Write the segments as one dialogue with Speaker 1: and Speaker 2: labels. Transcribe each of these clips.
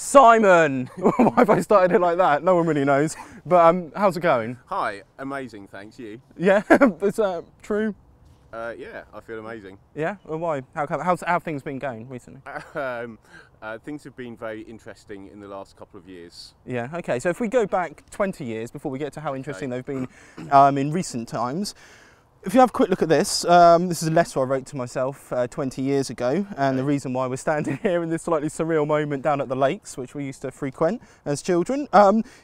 Speaker 1: Simon! Why have I started it like that? No one really knows. But how's it going?
Speaker 2: Hi, amazing, thanks. You?
Speaker 1: Yeah, is that true?
Speaker 2: Yeah, I feel amazing.
Speaker 1: Yeah? Well, why? How have things been going recently?
Speaker 2: Things have been very interesting in the last couple of years.
Speaker 1: Yeah, okay. So if we go back 20 years before we get to how interesting they've been in recent times, if you have a quick look at this, this is a letter I wrote to myself 20 years ago, and the reason why we're standing here in this slightly surreal moment down at the lakes, which we used to frequent as children.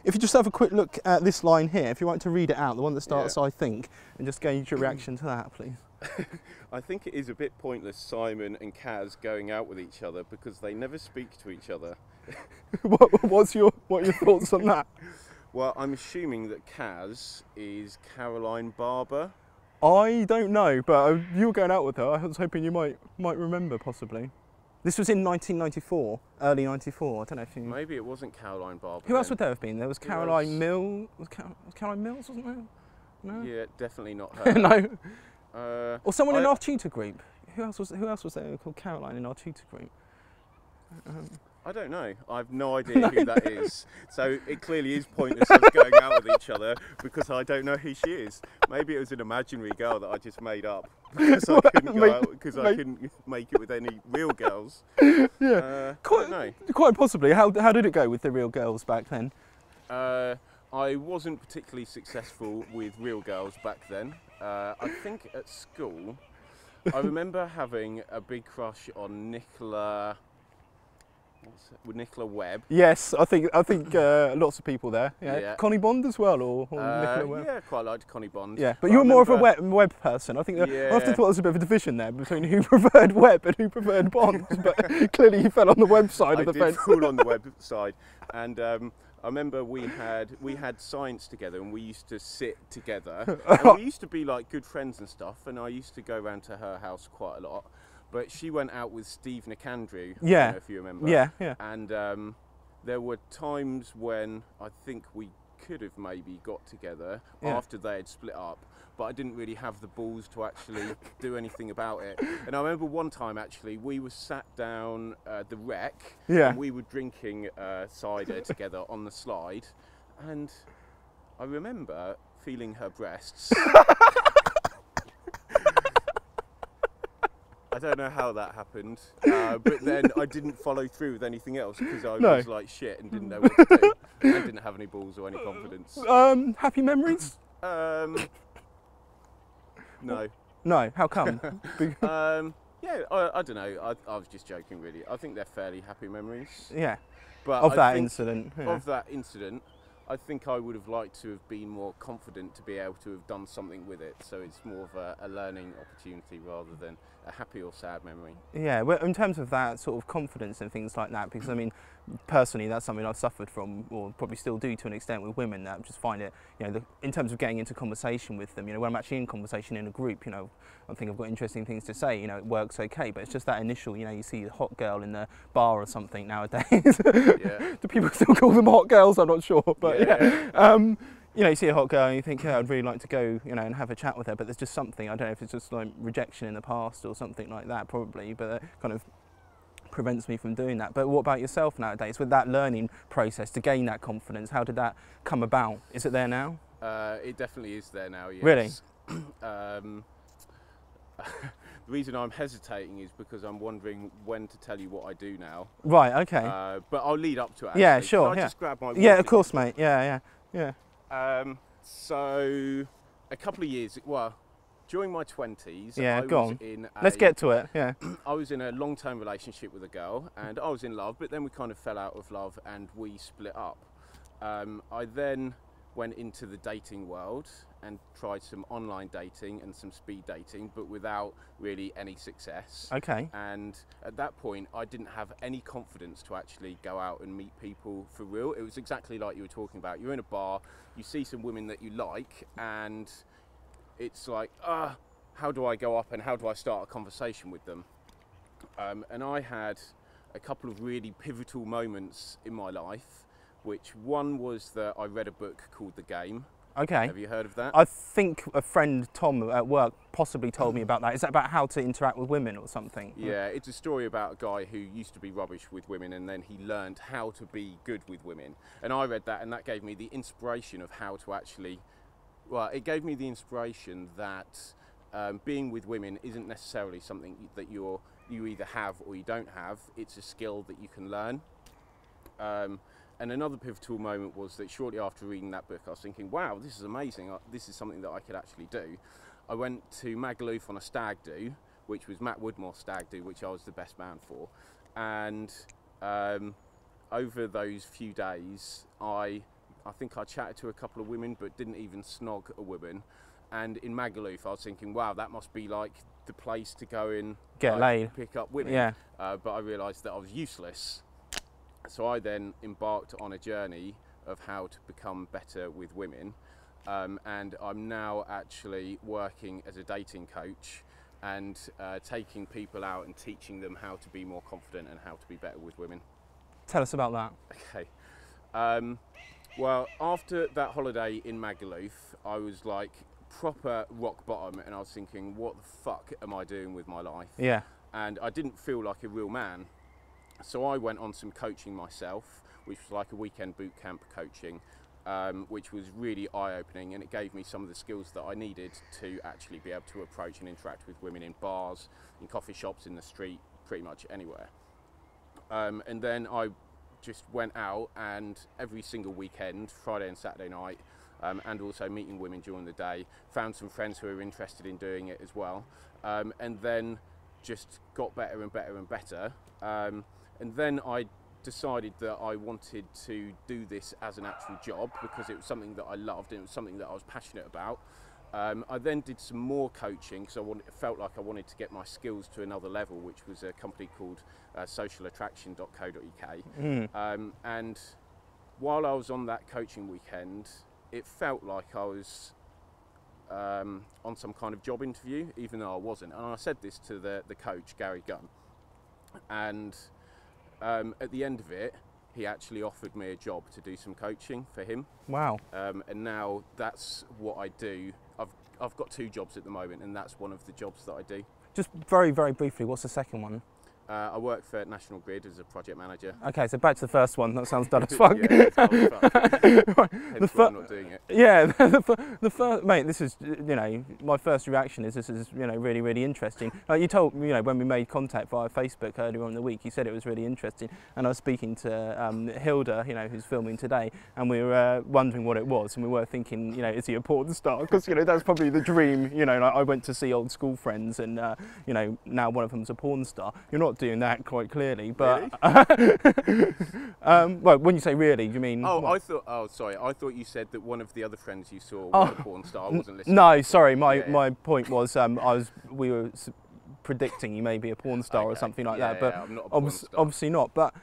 Speaker 1: If you just have a quick look at this line here, if you want to read it out, the one that starts, I think, and just gauge your reaction to that, please.
Speaker 2: I think it is a bit pointless, Simon and Kaz going out with each other because they never speak to each other.
Speaker 1: What are your thoughts on that?
Speaker 2: Well, I'm assuming that Kaz is Caroline Barber.
Speaker 1: I don't know, but you were going out with her. I was hoping you might remember, possibly. This was in 1994, early 94. I don't know if you...
Speaker 2: Maybe it wasn't Caroline Barber.
Speaker 1: Who else would there have been? There was Caroline Mills. Was Caroline Mills, wasn't there? No?
Speaker 2: Yeah, definitely not her.
Speaker 1: No. Or someone in our tutor group. Who else was there called Caroline in our tutor group?
Speaker 2: I don't know. I have no idea who that is. So it clearly is pointless us going out with each other because I don't know who she is. Maybe it was an imaginary girl that I just made up because I couldn't go out because I couldn't make it with any real girls.
Speaker 1: Yeah, quite possibly. How did it go with the real girls back then?
Speaker 2: I wasn't particularly successful with real girls back then. I think at school, I remember having a big crush on Nicola Webb.
Speaker 1: Yes, I think lots of people there. Yeah. Connie Bond as well, or Nicola Webb.
Speaker 2: Yeah, quite liked Connie Bond.
Speaker 1: Yeah, but you were more of a Webb person. I think I often thought there was a bit of a division there between who preferred Webb and who preferred Bond. But clearly, you fell on the Webb side of the fence.
Speaker 2: I did fall on the Webb side, and I remember we had science together, and we used to sit together. And we used to be like good friends and stuff. And I used to go around to her house quite a lot. But she went out with Steve Nicandrew, I don't know if you remember.
Speaker 1: Yeah, yeah.
Speaker 2: And there were times when I think we could have maybe got together after they had split up, but I didn't really have the balls to actually do anything about it. And I remember one time actually, we were sat down the wreck, and we were drinking cider together on the slide, and I remember feeling her breasts. I don't know how that happened, but then I didn't follow through with anything else because I was like shit and didn't know what to do. I didn't have any balls or any confidence.
Speaker 1: Happy memories?
Speaker 2: No.
Speaker 1: No, how come?
Speaker 2: Yeah, I don't know. I was just joking, really. I think they're fairly happy memories.
Speaker 1: Yeah.
Speaker 2: But
Speaker 1: of that incident. Yeah.
Speaker 2: Of that incident, I think I would have liked to have been more confident to be able to have done something with it. So it's more of a learning opportunity rather than a happy or sad memory. Yeah,
Speaker 1: well, in terms of that sort of confidence and things like that, because I mean, personally, that's something I've suffered from, or probably still do to an extent with women, that I just find it, in terms of getting into conversation with them, when I'm actually in conversation in a group, I think I've got interesting things to say, it works okay, but it's just that initial, you see a hot girl in the bar or something nowadays. Yeah. Do people still call them hot girls? I'm not sure, but you see a hot girl and you think, I'd really like to go, and have a chat with her, but there's just something, I don't know if it's just like rejection in the past or something like that, probably, but that kind of prevents me from doing that. But what about yourself nowadays, with that learning process to gain that confidence? How did that come about? Is it there now?
Speaker 2: It definitely is there now, yes.
Speaker 1: Really?
Speaker 2: The reason I'm hesitating is because I'm wondering when to tell you what I do now.
Speaker 1: Right, okay.
Speaker 2: But I'll lead up to it, actually.
Speaker 1: Yeah, sure.
Speaker 2: Can I just grab my
Speaker 1: of course, mate. Yeah.
Speaker 2: So, a couple of years, during my 20s,
Speaker 1: I
Speaker 2: was
Speaker 1: go on.
Speaker 2: in
Speaker 1: Let's get to it, yeah.
Speaker 2: I was in a long-term relationship with a girl, and I was in love, but then we kind of fell out of love and we split up. I then went into the dating world and tried some online dating and some speed dating, but without really any success.
Speaker 1: Okay.
Speaker 2: And at that point, I didn't have any confidence to actually go out and meet people for real. It was exactly like you were talking about. You're in a bar, you see some women that you like, and it's like, how do I go up and how do I start a conversation with them? And I had a couple of really pivotal moments in my life, which one was that I read a book called The Game.
Speaker 1: Okay.
Speaker 2: Have you heard of that?
Speaker 1: I think a friend, Tom, at work possibly told me about that. Is that about how to interact with women or something?
Speaker 2: Yeah, it's a story about a guy who used to be rubbish with women and then he learned how to be good with women. And I read that and that gave me the inspiration of how to actually, well, it gave me the inspiration that being with women isn't necessarily something that you either have or you don't have. It's a skill that you can learn. And another pivotal moment was that shortly after reading that book, I was thinking, wow, this is amazing. This is something that I could actually do. I went to Magaluf on a stag do, which was Matt Woodmore's stag do, which I was the best man for. And over those few days, I think I chatted to a couple of women, but didn't even snog a woman. And in Magaluf, I was thinking, wow, that must be like the place to go and
Speaker 1: get laid,
Speaker 2: pick up women.
Speaker 1: Yeah.
Speaker 2: But I realised that I was useless. So I then embarked on a journey of how to become better with women, and I'm now actually working as a dating coach and taking people out and teaching them how to be more confident and how to be better with women.
Speaker 1: Tell us about that.
Speaker 2: Okay. Well, after that holiday in Magaluf, I was like proper rock bottom and I was thinking, what the fuck am I doing with my life?
Speaker 1: Yeah.
Speaker 2: And I didn't feel like a real man. So I went on some coaching myself, which was like a weekend boot camp coaching, which was really eye-opening, and it gave me some of the skills that I needed to actually be able to approach and interact with women in bars, in coffee shops, in the street, pretty much anywhere. And then I just went out and every single weekend, Friday and Saturday night, and also meeting women during the day, found some friends who were interested in doing it as well, and then just got better and better and better. And then I decided that I wanted to do this as an actual job because it was something that I loved and it was something that I was passionate about. I then did some more coaching because I felt like I wanted to get my skills to another level, which was a company called socialattraction.co.uk. And while I was on that coaching weekend, it felt like I was on some kind of job interview, even though I wasn't. And I said this to the coach, Gary Gunn. And at the end of it, he actually offered me a job to do some coaching for him.
Speaker 1: Wow.
Speaker 2: And now that's what I do. I've got 2 jobs at the moment, and that's one of the jobs that I do.
Speaker 1: Just very, very briefly, what's the second one?
Speaker 2: I work for National Grid as a project manager.
Speaker 1: Okay, so back to the first one. That sounds done as fuck.
Speaker 2: Yeah, it's dull as fuck. Hence why I'm not doing it.
Speaker 1: Yeah, the first, mate. This is, you know, my first reaction is this is, you know, really, really interesting. Like you told, you know, when we made contact via Facebook earlier on in the week, you said it was really interesting. And I was speaking to Hilda, you know, who's filming today, and we were wondering what it was, and we were thinking, you know, is he a porn star? Because, you know, that's probably the dream. You know, like I went to see old school friends, and you know, now one of them's a porn star. You're not doing that quite clearly, but
Speaker 2: Really?
Speaker 1: well, when you say really, do you mean?
Speaker 2: Oh,
Speaker 1: what?
Speaker 2: I thought you said that one of the other friends you saw was a porn star. I wasn't listening.
Speaker 1: No, sorry. My
Speaker 2: Yeah.
Speaker 1: point was, we were predicting you may be a porn star or something like that, but
Speaker 2: I'm not a porn star.
Speaker 1: obviously not. But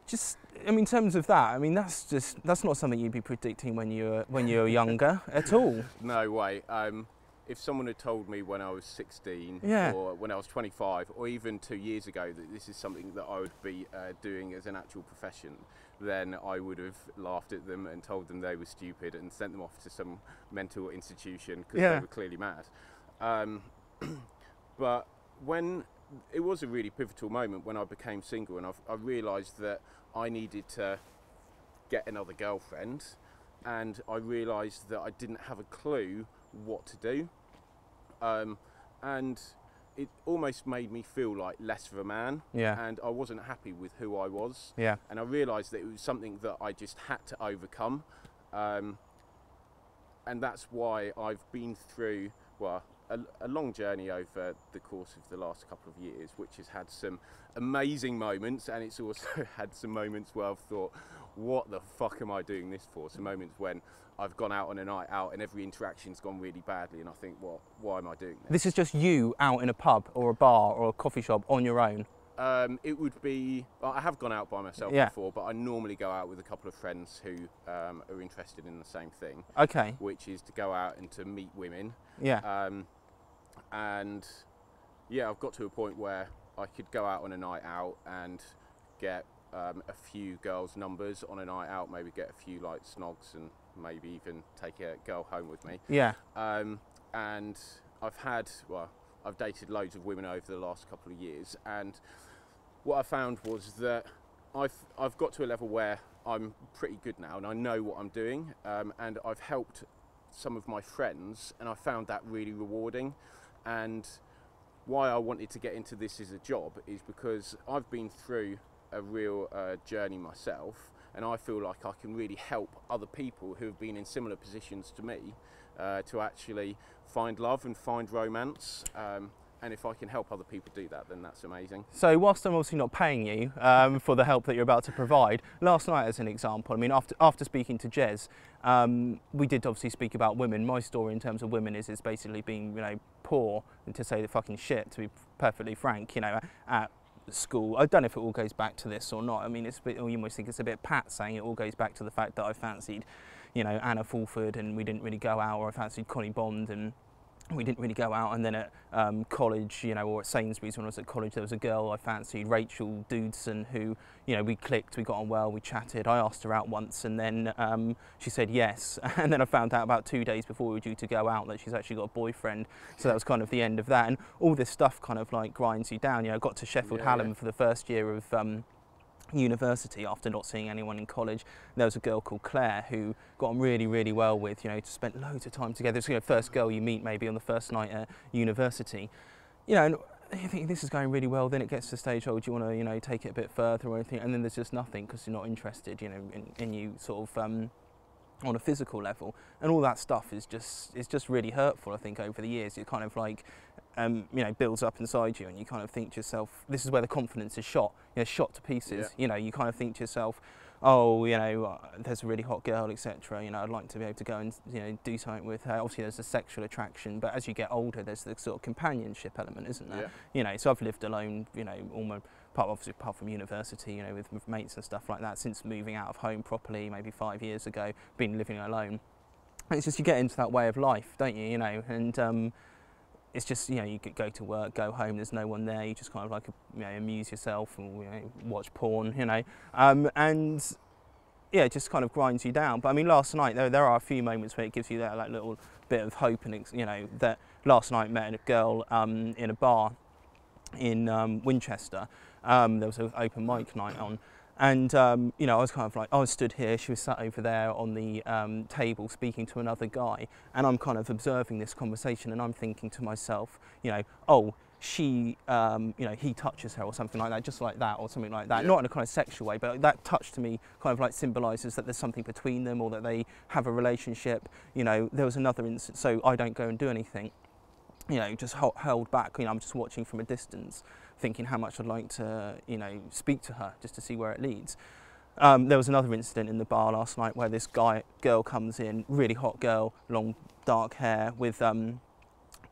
Speaker 1: just, I mean, in terms of that, I mean, that's not something you'd be predicting when you were younger at all.
Speaker 2: No way. If someone had told me when I was 16
Speaker 1: Yeah.
Speaker 2: or when I was 25 or even 2 years ago that this is something that I would be doing as an actual profession, then I would have laughed at them and told them they were stupid and sent them off to some mental institution because
Speaker 1: Yeah.
Speaker 2: they were clearly mad. But when it was a really pivotal moment when I became single and I realised that I needed to get another girlfriend, and I realised that I didn't have a clue what to do. And it almost made me feel like less of a man.
Speaker 1: Yeah.
Speaker 2: And I wasn't happy with who I was.
Speaker 1: Yeah.
Speaker 2: And I realised that it was something that I just had to overcome. And that's why I've been through, well, a long journey over the course of the last couple of years, which has had some amazing moments, and it's also had some moments where I've thought, what the fuck am I doing this for? Some moments when I've gone out on a night out and every interaction's gone really badly and I think, well, why am I doing this?
Speaker 1: This is just you out in a pub or a bar or a coffee shop on your own.
Speaker 2: It would be, well, I have gone out by myself
Speaker 1: Yeah.
Speaker 2: before, but I normally go out with a couple of friends who are interested in the same thing.
Speaker 1: Okay.
Speaker 2: Which is to go out and to meet women.
Speaker 1: Yeah.
Speaker 2: And yeah, I've got to a point where I could go out on a night out and get a few girls' numbers on a night out, maybe get a few like snogs and maybe even take a girl home with me.
Speaker 1: Yeah.
Speaker 2: And I've dated loads of women over the last couple of years, and what I found was that I've got to a level where I'm pretty good now and I know what I'm doing, and I've helped some of my friends, and I found that really rewarding. And why I wanted to get into this as a job is because I've been through a real journey myself, and I feel like I can really help other people who have been in similar positions to me to actually find love and find romance. And if I can help other people do that, then that's amazing.
Speaker 1: So whilst I'm obviously not paying you for the help that you're about to provide, last night as an example, I mean, after speaking to Jez, we did obviously speak about women. My story in terms of women is basically being, you know, poor, and to say the fucking shit, to be perfectly frank, you know, at school. I don't know if it all goes back to this or not. I mean, it's a bit, you almost think it's a bit pat saying it all goes back to the fact that I fancied, you know, Anna Fulford and we didn't really go out, or I fancied Connie Bond and we didn't really go out. And then at college, you know, or at Sainsbury's when I was at college, there was a girl I fancied, Rachel Dudson, who, you know, we clicked, we got on well, we chatted. I asked her out once, and then she said yes. And then I found out about 2 days before we were due to go out that she's actually got a boyfriend. So that was kind of the end of that. And all this stuff kind of like grinds you down. You know, I got to Sheffield Hallam for the first year of university after not seeing anyone in college. There was a girl called Claire who got on really, really well with, you know, spent loads of time together. It's, you know, first girl you meet maybe on the first night at university. You know, and you think this is going really well, then it gets to the stage, oh, do you want to, you know, take it a bit further or anything? And then there's just nothing because you're not interested, you know, in you sort of on a physical level. And all that stuff is just really hurtful, I think, over the years. It kind of like, you know, builds up inside you, and you kind of think to yourself, this is where the confidence is shot, you know, shot to pieces. You know, you kind of think to yourself, oh, you know, there's a really hot girl, etc. You know, I'd like to be able to go and, you know, do something with her. Obviously, there's a sexual attraction, but as you get older, there's the sort of companionship element, isn't there? You know, so I've lived alone, you know, almost apart from university, you know, with mates and stuff like that, since moving out of home properly, maybe 5 years ago, been living alone. And it's just you get into that way of life, don't you? You know, and it's just, you know, you go to work, go home, there's no one there, you just kind of like, you know, amuse yourself and, you know, watch porn, you know, and yeah, it just kind of grinds you down. But I mean, last night there are a few moments where it gives you that like little bit of hope, and you know, that last night met a girl in a bar in Winchester. There was an open mic night on. And, you know, I was kind of like, I was stood here, she was sat over there on the table speaking to another guy, and I'm kind of observing this conversation, and I'm thinking to myself, you know, oh, she, you know, he touches her or something like that, just like that, or something like that. Not in a kind of sexual way, but that touch to me kind of like symbolises that there's something between them, or that they have a relationship. You know, there was another instance, so I don't go and do anything, you know, just held back, you know, I'm just watching from a distance, thinking how much I'd like to, you know, speak to her just to see where it leads. There was another incident in the bar last night where this girl comes in, really hot girl, long dark hair, with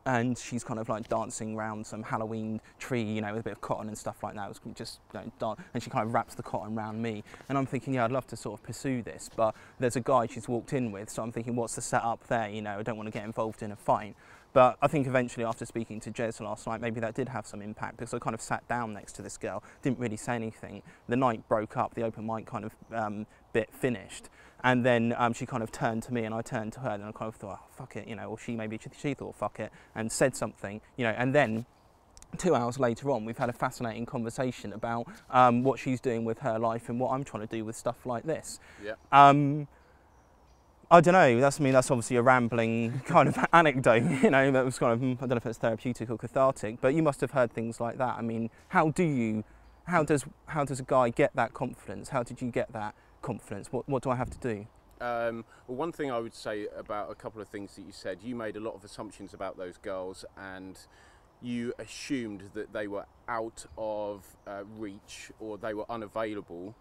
Speaker 1: and she's kind of like dancing around some Halloween tree, you know, with a bit of cotton and stuff like that. It was just, you know, and she kind of wraps the cotton around me, and I'm thinking, yeah, I'd love to sort of pursue this, but there's a guy she's walked in with, so I'm thinking, what's the setup there? You know, I don't want to get involved in a fight. But I think eventually, after speaking to Jez last night, maybe that did have some impact, because I kind of sat down next to this girl, didn't really say anything. The night broke up, the open mic kind of bit finished, and then she kind of turned to me, and I turned to her, and I kind of thought, oh, fuck it, you know, or she thought, fuck it, and said something, you know, and then 2 hours later on, we've had a fascinating conversation about what she's doing with her life and what I'm trying to do with stuff like this. I don't know, that's obviously a rambling kind of anecdote, you know, that was kind of, I don't know if it's therapeutic or cathartic, but you must have heard things like that. I mean, how does a guy get that confidence? How did you get that confidence? What do I have to do?
Speaker 2: Well, one thing I would say about a couple of things that you said, you made a lot of assumptions about those girls, and you assumed that they were out of reach, or they were unavailable,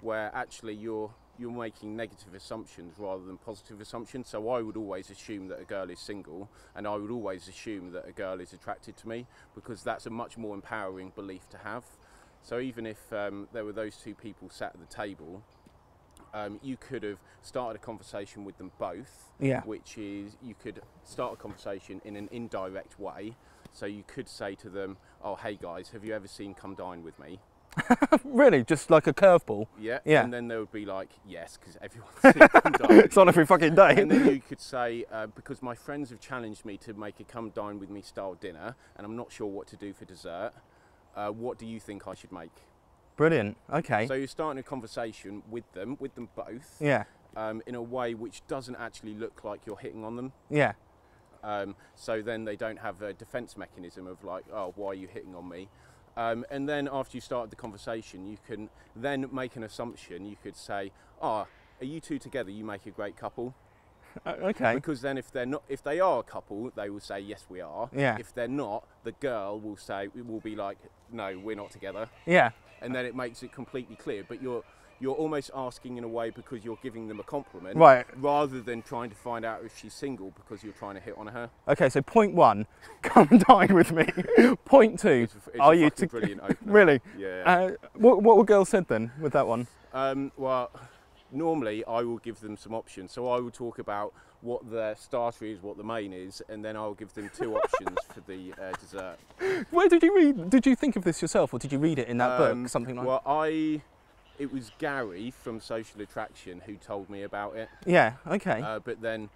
Speaker 2: where actually you're making negative assumptions rather than positive assumptions. So I would always assume that a girl is single, and I would always assume that a girl is attracted to me, because that's a much more empowering belief to have. So even if there were those two people sat at the table, you could have started a conversation with them both, which is, you could start a conversation in an indirect way. So you could say to them, oh, hey guys, have you ever seen Come Dine With Me?
Speaker 1: Really? Just like a curveball?
Speaker 2: Yeah.
Speaker 1: Yeah.
Speaker 2: And then there would be like, yes, because everyone's seen come dine.
Speaker 1: It's on every fucking day.
Speaker 2: And then you could say, because my friends have challenged me to make a come dine with me style dinner, and I'm not sure what to do for dessert. What do you think I should make?
Speaker 1: Brilliant. Okay.
Speaker 2: So you're starting a conversation with them both.
Speaker 1: Yeah.
Speaker 2: In a way which doesn't actually look like you're hitting on them.
Speaker 1: Yeah.
Speaker 2: So then they don't have a defense mechanism of like, oh, why are you hitting on me? And then after you started the conversation, you can then make an assumption. You could say, oh, are you two together? You make a great couple.
Speaker 1: Okay.
Speaker 2: Because then if they are a couple, they will say, yes, we are.
Speaker 1: Yeah.
Speaker 2: If they're not, the girl will be like, no, we're not together.
Speaker 1: Yeah.
Speaker 2: And then it makes it completely clear. But you're almost asking in a way because you're giving them a compliment,
Speaker 1: right?
Speaker 2: Rather than trying to find out if she's single because you're trying to hit on her.
Speaker 1: Okay, so point 1, come dine with me. Point 2,
Speaker 2: it's
Speaker 1: are
Speaker 2: a
Speaker 1: you
Speaker 2: brilliant opener.
Speaker 1: Really?
Speaker 2: Yeah.
Speaker 1: What were girls said then with that one?
Speaker 2: Well, normally I will give them some options. So I will talk about what the starter is, what the main is, and then I'll give them 2 options for the dessert.
Speaker 1: Where did you read? Did you think of this yourself, or did you read it in that book? Something like.
Speaker 2: Well, it was Gary from Social Attraction who told me about it.
Speaker 1: Yeah. Okay.
Speaker 2: But then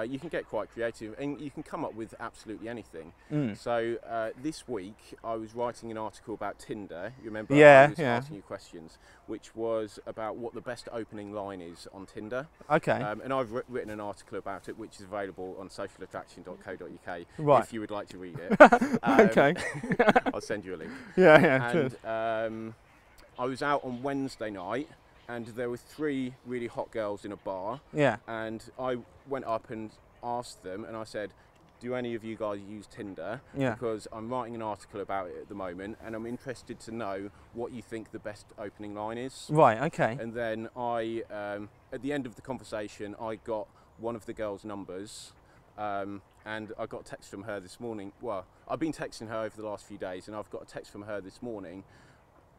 Speaker 2: you can get quite creative, and you can come up with absolutely anything. So this week I was writing an article about Tinder. You remember?
Speaker 1: Yeah.
Speaker 2: I was asking you questions, which was about what the best opening line is on Tinder.
Speaker 1: Okay.
Speaker 2: And I've written an article about it, which is available on socialattraction.co.uk.
Speaker 1: Right.
Speaker 2: If you would like to read it.
Speaker 1: Okay.
Speaker 2: I'll send you a link.
Speaker 1: Yeah.
Speaker 2: And I was out on Wednesday night, and there were 3 really hot girls in a bar.
Speaker 1: Yeah.
Speaker 2: And I went up and asked them, and I said, do any of you guys use Tinder?
Speaker 1: Yeah.
Speaker 2: Because I'm writing an article about it at the moment, and I'm interested to know what you think the best opening line is.
Speaker 1: Right. Okay.
Speaker 2: And then at the end of the conversation, I got one of the girls' numbers, and I got a text from her this morning. Well, I've been texting her over the last few days, and I've got a text from her this morning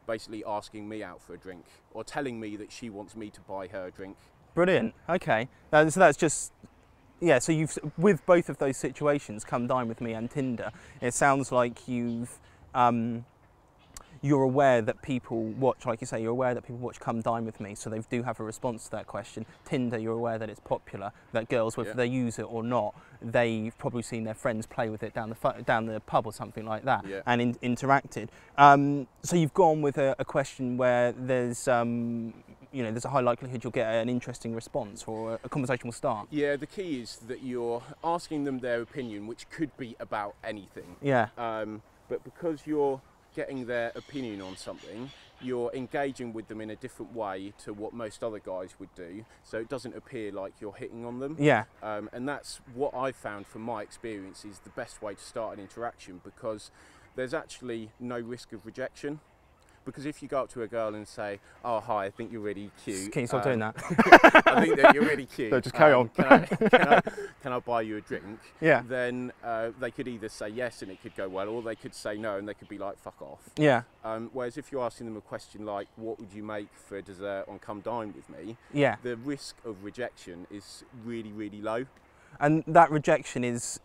Speaker 2: basically asking me out for a drink, or telling me that she wants me to buy her a drink.
Speaker 1: Brilliant. Okay. So that's just, yeah, so you've, with both of those situations, come dine with me and Tinder, it sounds like you're aware that people watch, like you say, you're aware that people watch Come Dine With Me, so they do have a response to that question. Tinder, you're aware that it's popular, that girls, whether they use it or not, they've probably seen their friends play with it down the pub or something like that, and interacted. So you've gone with a question where there's, there's a high likelihood you'll get an interesting response, or a conversation will start. Yeah,
Speaker 2: the key is that you're asking them their opinion, which could be about anything.
Speaker 1: Yeah.
Speaker 2: But because you're getting their opinion on something, you're engaging with them in a different way to what most other guys would do, so it doesn't appear like you're hitting on them.
Speaker 1: Yeah.
Speaker 2: And that's what I've found from my experience is the best way to start an interaction, because there's actually no risk of rejection. Because if you go up to a girl and say, oh, hi, I think you're really cute.
Speaker 1: Can you stop doing that?
Speaker 2: I think that you're really cute.
Speaker 1: No, just carry on.
Speaker 2: Can I buy you a drink?
Speaker 1: Yeah.
Speaker 2: Then they could either say yes and it could go well, or they could say no and they could be like, fuck off.
Speaker 1: Yeah.
Speaker 2: Whereas if you're asking them a question like, what would you make for dessert on Come Dine With Me?
Speaker 1: Yeah.
Speaker 2: The risk of rejection is really, really low.
Speaker 1: And that rejection is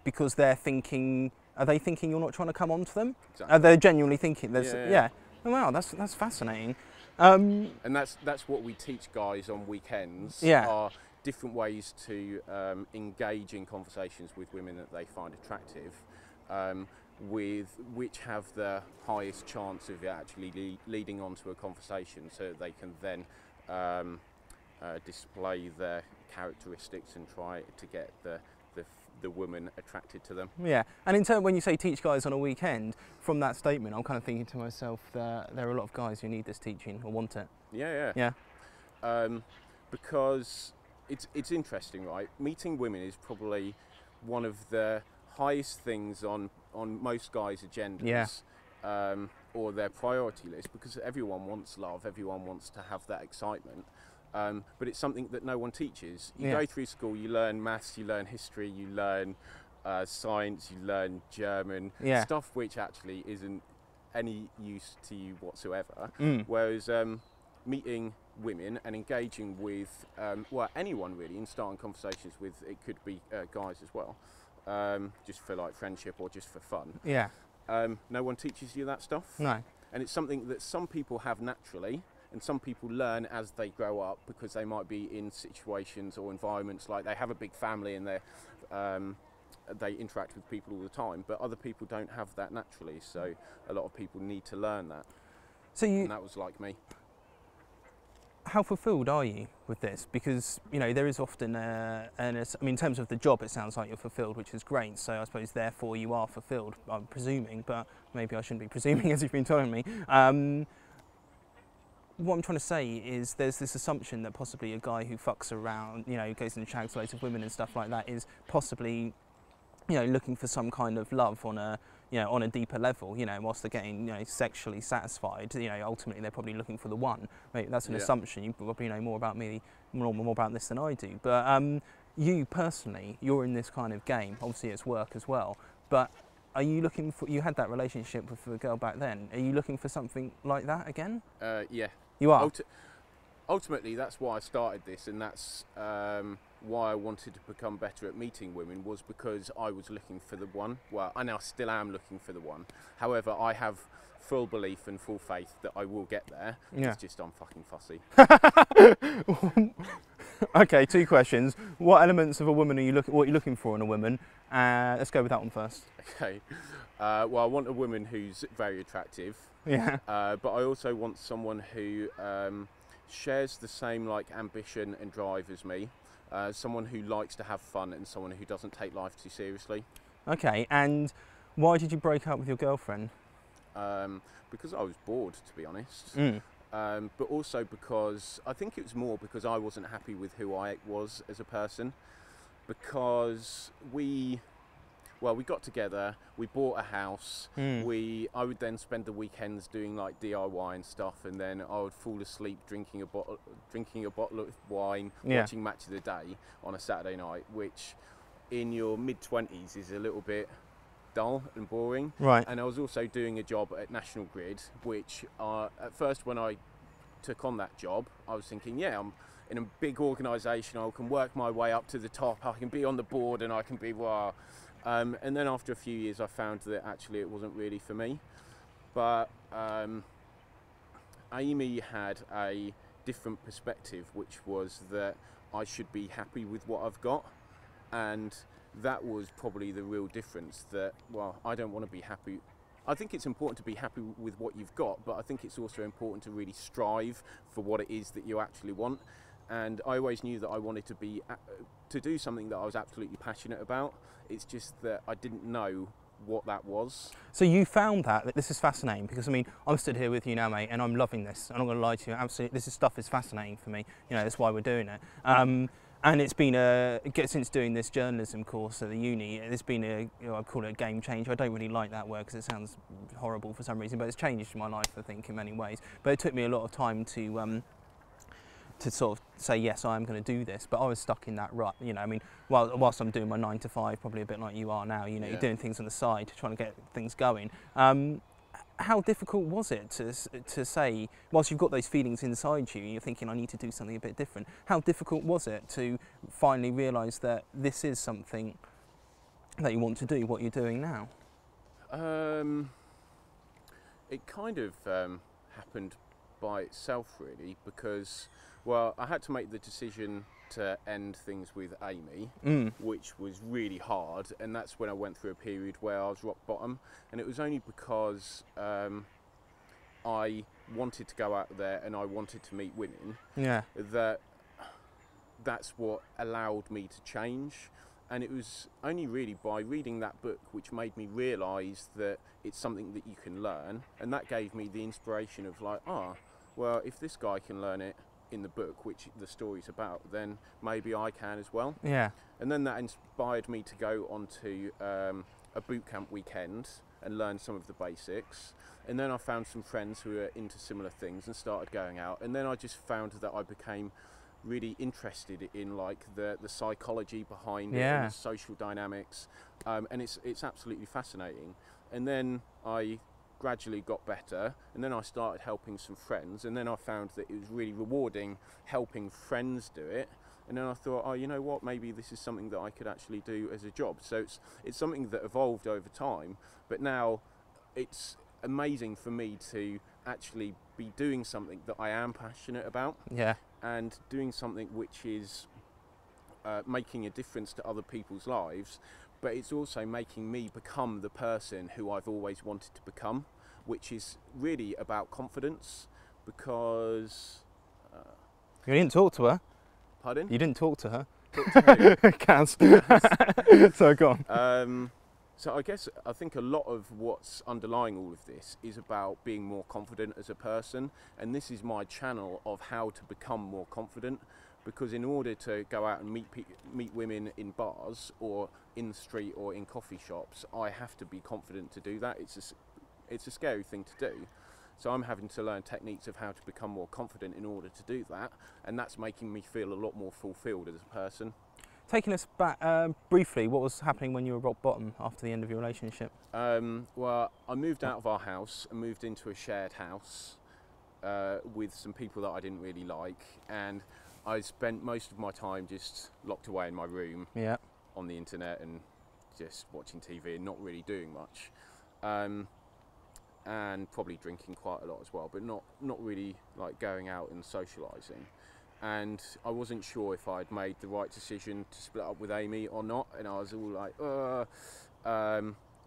Speaker 1: because they're thinking, are they thinking you're not trying to come on to them?
Speaker 2: Exactly.
Speaker 1: Are they genuinely thinking there's,
Speaker 2: yeah.
Speaker 1: Oh, wow, that's fascinating.
Speaker 2: And that's what we teach guys on weekends.
Speaker 1: Yeah.
Speaker 2: Are different ways to engage in conversations with women that they find attractive, with which have the highest chance of actually leading on to a conversation, so that they can then display their characteristics and try to get the woman attracted to them.
Speaker 1: Yeah, and in turn, when you say teach guys on a weekend, from that statement, I'm kind of thinking to myself that there are a lot of guys who need this teaching or want it.
Speaker 2: Yeah. Because it's interesting, right? Meeting women is probably one of the highest things on most guys' agendas, or their priority list, because everyone wants love, everyone wants to have that excitement. But it's something that no one teaches. You go through school, you learn maths, you learn history, you learn science, you learn German, stuff which actually isn't any use to you whatsoever. Whereas meeting women and engaging with, well, anyone really, and starting conversations with, it could be guys as well, just for like friendship or just for fun.
Speaker 1: Yeah.
Speaker 2: No one teaches you that stuff.
Speaker 1: No.
Speaker 2: And it's something that some people have naturally, and some people learn as they grow up, because they might be in situations or environments like they have a big family and they interact with people all the time, but other people don't have that naturally, so a lot of people need to learn that. And that was like me.
Speaker 1: How fulfilled are you with this? Because, you know, there is often I mean, in terms of the job, it sounds like you're fulfilled, which is great. So I suppose therefore you are fulfilled, I'm presuming, but maybe I shouldn't be presuming as you've been telling me. What I'm trying to say is there's this assumption that possibly a guy who fucks around, you know, goes and shags loads of women and stuff like that is possibly, you know, looking for some kind of love on a, you know, on a deeper level, you know, whilst they're getting, you know, sexually satisfied, you know, ultimately they're probably looking for the one. Maybe that's an assumption. You probably know more about me, more about this than I do. But you personally, you're in this kind of game. Obviously, it's work as well. But are you looking for? You had that relationship with a girl back then. Are you looking for something like that again?
Speaker 2: Yeah.
Speaker 1: You are.
Speaker 2: Ultimately, that's why I started this, and that's why I wanted to become better at meeting women, was because I was looking for the one. Well, I now still am looking for the one. However, I have full belief and full faith that I will get there. Yeah. It's just I'm fucking fussy.
Speaker 1: Okay, 2 questions. What elements of a woman what are you looking for in a woman? Let's go with that one first.
Speaker 2: Okay. Well, I want a woman who's very attractive.
Speaker 1: Yeah.
Speaker 2: But I also want someone who shares the same ambition and drive as me. Someone who likes to have fun and someone who doesn't take life too seriously.
Speaker 1: Okay, and why did you break up with your girlfriend?
Speaker 2: Because I was bored, to be honest.
Speaker 1: Mm.
Speaker 2: But also because I think it was more because I wasn't happy with who I was as a person. Because we got together, we bought a house, I would then spend the weekends doing DIY and stuff, and then I would fall asleep drinking a bottle of wine, watching Match of the Day on a Saturday night, which in your mid-20s is a little bit dull and boring.
Speaker 1: Right.
Speaker 2: And I was also doing a job at National Grid, which at first when I took on that job, I was thinking, yeah, I'm in a big organisation, I can work my way up to the top, I can be on the board and I can be wow. And then after a few years I found that actually it wasn't really for me. But Amy had a different perspective, which was that I should be happy with what I've got. And that was probably the real difference, that, well, I don't want to be happy. I think it's important to be happy with what you've got, but I think it's also important to really strive for what it is that you actually want. And I always knew that I wanted to do something that I was absolutely passionate about. It's just that I didn't know what that was. So
Speaker 1: you found that this is fascinating, because I mean, I'm stood here with you now, mate, and I'm loving this. I'm not going to lie to you, absolutely, this stuff is fascinating for me. You know, that's why we're doing it. And it's been since doing this journalism course at the uni, it's been I call it a game changer. I don't really like that word because it sounds horrible for some reason, but it's changed my life, I think, in many ways. But it took me a lot of time to sort of say, yes, I am going to do this, but I was stuck in that rut, you know. I mean, whilst I'm doing my 9 to 5, probably a bit like you are now, you know, you're doing things on the side, trying to get things going. How difficult was it to say, whilst you've got those feelings inside you, you're thinking, I need to do something a bit different, how difficult was it to finally realise that this is something that you want to do, what you're doing now?
Speaker 2: It kind of happened by itself, really, because, well, I had to make the decision to end things with Amy, which was really hard, and that's when I went through a period where I was rock bottom, and it was only because I wanted to go out there and I wanted to meet women, that's what allowed me to change. And it was only really by reading that book which made me realise that it's something that you can learn, and that gave me the inspiration of well, if this guy can learn it in the book, which the story's about, then maybe I can as well. Yeah. And then that inspired me to go onto a boot camp weekend and learn some of the basics. And then I found some friends who were into similar things and started going out. And then I just found that I became really interested in the psychology behind it and the social dynamics. And it's absolutely fascinating. And then I gradually got better, and then I started helping some friends, and then I found that it was really rewarding helping friends do it, and then I thought, oh, you know what, maybe this is something that I could actually do as a job. So it's something that evolved over time, but now it's amazing for me to actually be doing something that I am passionate about, and doing something which is making a difference to other people's lives, but it's also making me become the person who I've always wanted to become, which is really about confidence. Because
Speaker 1: you didn't talk to her.
Speaker 2: Pardon?
Speaker 1: You didn't talk to her.
Speaker 2: Talk to who?
Speaker 1: Kaz. So go on.
Speaker 2: So I think a lot of what's underlying all of this is about being more confident as a person, and this is my channel of how to become more confident. Because in order to go out and meet women in bars or in the street or in coffee shops, I have to be confident to do that. It's a scary thing to do. So I'm having to learn techniques of how to become more confident in order to do that, and that's making me feel a lot more fulfilled as a person.
Speaker 1: Taking us back briefly, what was happening when you were rock bottom after the end of your relationship?
Speaker 2: Well, I moved out of our house and moved into a shared house with some people that I didn't really like, and I spent most of my time just locked away in my room on the internet and just watching TV and not really doing much. And probably drinking quite a lot as well, but not really like going out and socialising. And I wasn't sure if I'd made the right decision to split up with Amy or not, and I was all like,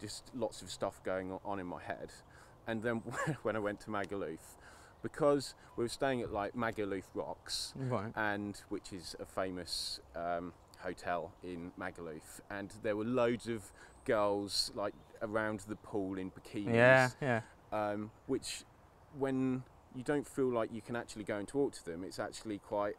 Speaker 2: just lots of stuff going on in my head. And then when I went to Magaluf, because we were staying at like Magaluf Rocks, and which is a famous hotel in Magaluf, and there were loads of girls like around the pool in bikinis, which when you don't feel like you can actually go and talk to them, it's actually quite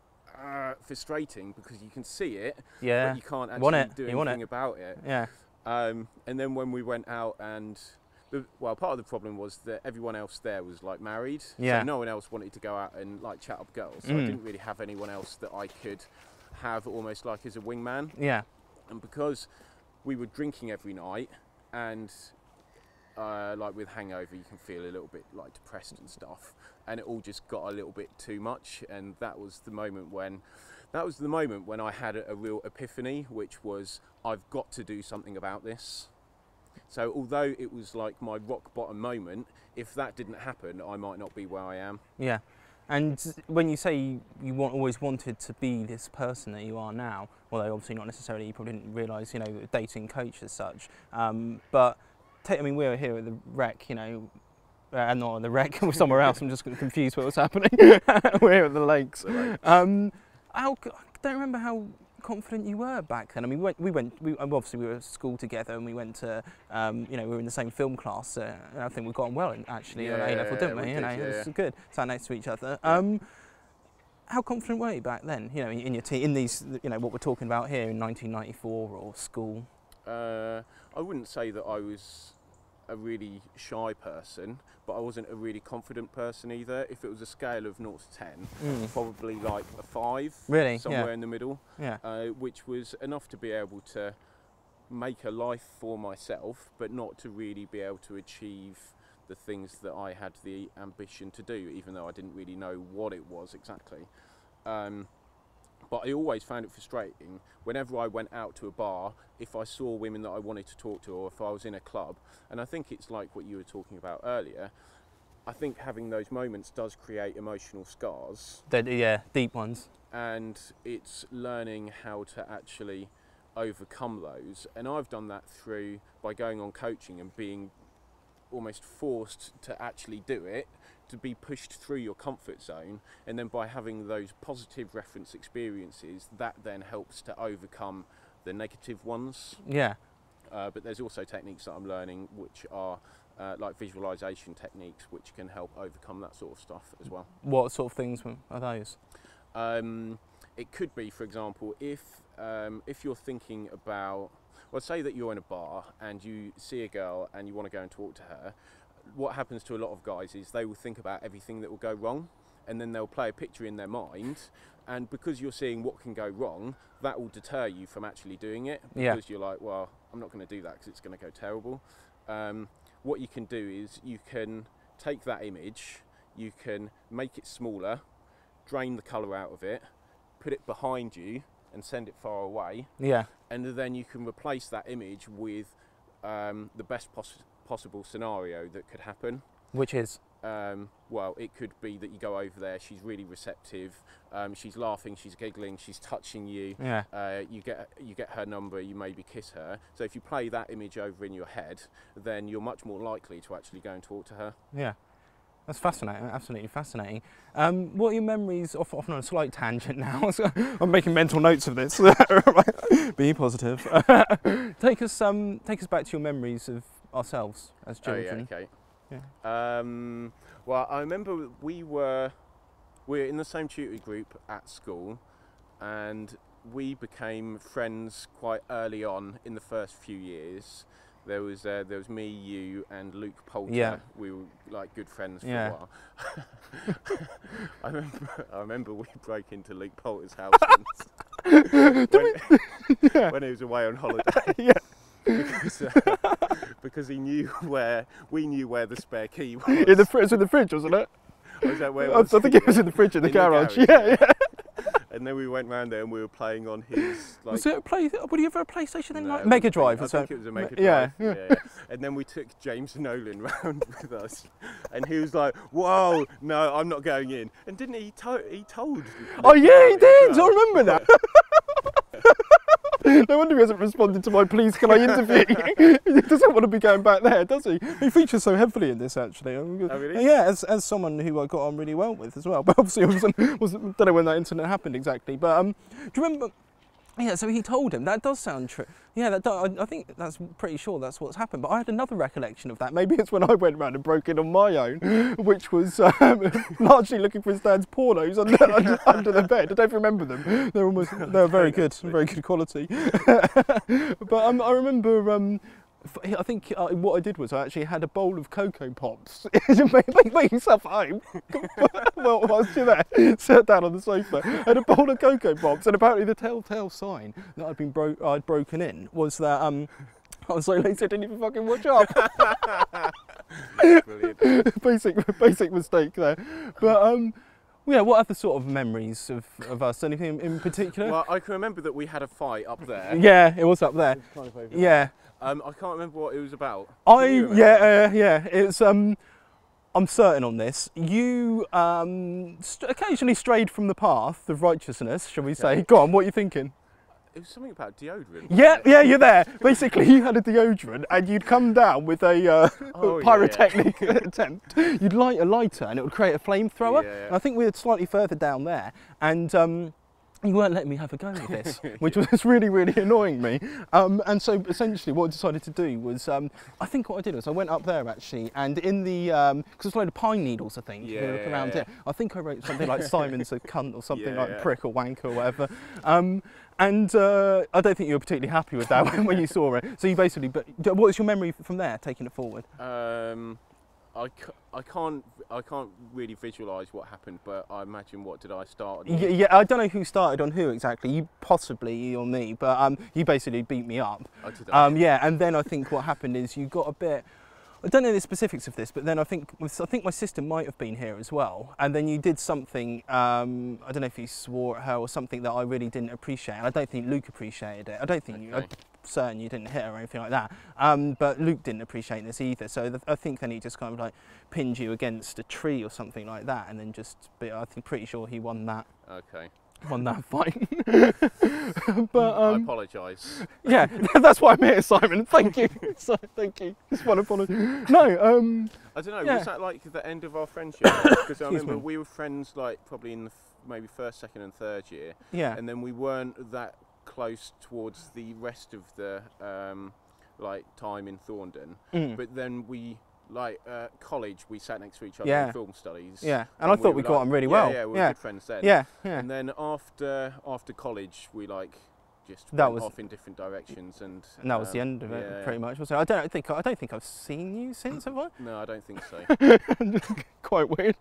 Speaker 2: frustrating, because you can see it, but you can't actually do anything about it. And then when we went out, and part of the problem was that everyone else there was like married, so no one else wanted to go out and like chat up girls, so I didn't really have anyone else that I could have almost like as a wingman. And because we were drinking every night, and like with hangover you can feel a little bit like depressed and stuff, and it all just got a little bit too much, and that was the moment when I had a real epiphany, which was, I've got to do something about this. So although it was like my rock bottom moment, if that didn't happen, I might not be where I am.
Speaker 1: And when you say you always wanted to be this person that you are now, although obviously not necessarily, you probably didn't realise, a dating coach as such, but I mean, we were here at the Rec, not at the Rec, we're somewhere else, I'm just confused what was happening. We're here at the lakes. I don't remember how confident you were back then. I mean, obviously we were at school together, and we went to, we were in the same film class, and I think we got on well actually at A-level, didn't we? It was good, sat next to each other. How confident were you back then, in your team, in these, what we're talking about here in 1994 or school?
Speaker 2: I wouldn't say that I was a really shy person, but I wasn't a really confident person either. If it was a scale of 0 to 10, probably like a 5,
Speaker 1: really?
Speaker 2: Somewhere in the middle, which was enough to be able to make a life for myself, but not to really be able to achieve the things that I had the ambition to do, even though I didn't really know what it was exactly. But I always found it frustrating whenever I went out to a bar, if I saw women that I wanted to talk to, or if I was in a club. And I think it's like what you were talking about earlier. I think having those moments does create emotional scars.
Speaker 1: Deep ones.
Speaker 2: And it's learning how to actually overcome those. And I've done that by going on coaching and being almost forced to actually do it, to be pushed through your comfort zone, and then by having those positive reference experiences, that then helps to overcome the negative ones. But there's also techniques that I'm learning which are like visualization techniques, which can help overcome that sort of stuff as well.
Speaker 1: What sort of things are those?
Speaker 2: It could be, for example, if you're thinking about, well, say that you're in a bar and you see a girl and you want to go and talk to her. What happens to a lot of guys is they will think about everything that will go wrong, and then they'll play a picture in their mind, and because you're seeing what can go wrong, that will deter you from actually doing it, because you're like, well, I'm not going to do that because it's going to go terrible. What you can do is you can take that image, you can make it smaller, drain the colour out of it, put it behind you and send it far away, and then you can replace that image with the best possible scenario that could happen.
Speaker 1: Which is?
Speaker 2: Well, it could be that you go over there, she's really receptive, she's laughing, she's giggling, she's touching you.
Speaker 1: Yeah.
Speaker 2: You get her number, you maybe kiss her. So if you play that image over in your head, then you're much more likely to actually go and talk to her.
Speaker 1: Yeah. That's fascinating, absolutely fascinating. What are your memories, off on a slight tangent now, so I'm making mental notes of this, be positive. Take us back to your memories of ourselves as children.
Speaker 2: Oh, yeah, okay.
Speaker 1: Yeah.
Speaker 2: Well, I remember we were in the same tutor group at school, and we became friends quite early on in the first few years. There was me, you, and Luke Poulter.
Speaker 1: Yeah.
Speaker 2: We were like good friends for
Speaker 1: Yeah.
Speaker 2: a while. I remember we broke into Luke Poulter's house once when he was away on holiday.
Speaker 1: Yeah.
Speaker 2: Because we knew where the spare key was.
Speaker 1: It was in the fridge, wasn't it?
Speaker 2: Was that where it was?
Speaker 1: I think it was in the fridge in the garage. Yeah.
Speaker 2: And then we went round there and we were playing on his. Like,
Speaker 1: was it a play? Would you ever a PlayStation then?
Speaker 2: no,
Speaker 1: Like Mega Drive?
Speaker 2: I think it was a Mega Drive.
Speaker 1: Yeah.
Speaker 2: And then we took James Nolan round with us, and he was like, "Whoa, no, I'm not going in." And didn't he? He told.
Speaker 1: Oh yeah, he did.
Speaker 2: Well.
Speaker 1: I remember that. No wonder he hasn't responded to my please can I interview. He doesn't want to be going back there, does he? He features so heavily in this actually.
Speaker 2: Oh, really?
Speaker 1: Yeah, as someone who I got on really well with as well. But obviously I wasn't don't know when that incident happened exactly. But do you remember? Yeah, so he told him. That does sound true. Yeah, I think that's pretty sure that's what's happened. But I had another recollection of that. Maybe it's when I went round and broke in on my own, which was largely looking for his dad's pornos under the bed. I don't remember them. They were very good quality. But I remember. I think what I did was I actually had a bowl of Cocoa Pops. Make yourself at home. Well, whilst you're there, sat down on the sofa, had a bowl of Cocoa Pops, and apparently the telltale sign that I'd broken in was that I was so lazy I didn't even fucking watch up.
Speaker 2: Brilliant.
Speaker 1: Basic mistake there. But yeah, what other sort of memories of us? Anything in particular?
Speaker 2: Well, I can remember that we had a fight up there.
Speaker 1: Yeah, it was up there. Yeah.
Speaker 2: I can't remember what it was about.
Speaker 1: Yeah. It's I'm certain on this. You occasionally strayed from the path of righteousness, shall we say? Go on, what are you thinking?
Speaker 2: It was something about deodorant.
Speaker 1: Yeah, you're there. Basically, you had a deodorant, and you'd come down with a pyrotechnic attempt. You'd light a lighter, and it would create a flamethrower.
Speaker 2: Yeah.
Speaker 1: And I think we were slightly further down there, and you weren't letting me have a go with this, which was really, really annoying me. And so essentially what I decided to do was, I think what I did was I went up there actually, and in the, because there's a load of pine needles I think, if you look around it, I think I wrote something like Simon's a cunt or something like prick or wanker or whatever. And I don't think you were particularly happy with that when you saw it. So you basically, but what was your memory from there, taking it forward?
Speaker 2: I can't really visualise what happened, but I imagine what did I start on?
Speaker 1: Yeah, I don't know who started on who exactly. You possibly, you or me, but you basically beat me up.
Speaker 2: I did.
Speaker 1: Yeah, and then I think what happened is you got a bit. I don't know the specifics of this, but then I think my sister might have been here as well. And then you did something. I don't know if you swore at her or something that I really didn't appreciate. And I don't think Luke appreciated it. I don't think you. I'm certain you didn't hit her or anything like that. But Luke didn't appreciate this either. So I think then he just kind of like pinned you against a tree or something like that, and then I think pretty sure he won that.
Speaker 2: Okay.
Speaker 1: Won that fight. But
Speaker 2: I apologise.
Speaker 1: Yeah, that's why I'm here, Simon. Thank you. So, thank you. Just want to apologise. No,
Speaker 2: I don't know.
Speaker 1: Yeah.
Speaker 2: Was that like the end of our friendship? Because I remember we were friends like probably in the maybe first, second, and third year.
Speaker 1: Yeah.
Speaker 2: And then we weren't that close towards the rest of the like time in Thorndon. But then we. College, we sat next to each other in film studies.
Speaker 1: Yeah, and I thought we got on really well.
Speaker 2: Yeah, we were good friends then.
Speaker 1: Yeah.
Speaker 2: And then after college, we just
Speaker 1: that
Speaker 2: went
Speaker 1: was
Speaker 2: off in different directions, and
Speaker 1: that was the end of it, pretty much. So I don't think I've seen you since, have I?
Speaker 2: No, I don't think so.
Speaker 1: Quite weird,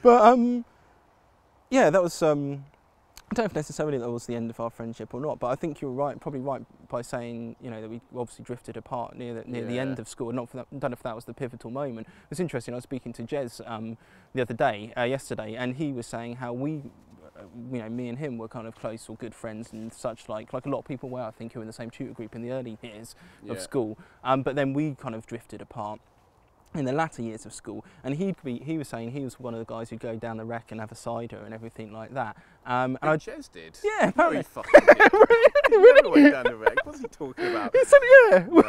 Speaker 1: but yeah, that was. I don't know if necessarily that was the end of our friendship or not, but I think you were right, probably right by saying, that we obviously drifted apart near the end of school. Not for that, I don't know if that was the pivotal moment. It's interesting. I was speaking to Jez the other day, yesterday, and he was saying how we, me and him were kind of close or good friends and such like a lot of people were, I think, who were in the same tutor group in the early years of school. But then we kind of drifted apart. in the latter years of school, and he was saying he was one of the guys who'd go down the wreck and have a cider and everything like that.
Speaker 2: And Jez did?
Speaker 1: Yeah, apparently.
Speaker 2: No, he fucking did. He never went down the wreck. What's he talking about?
Speaker 1: He said, yeah. No.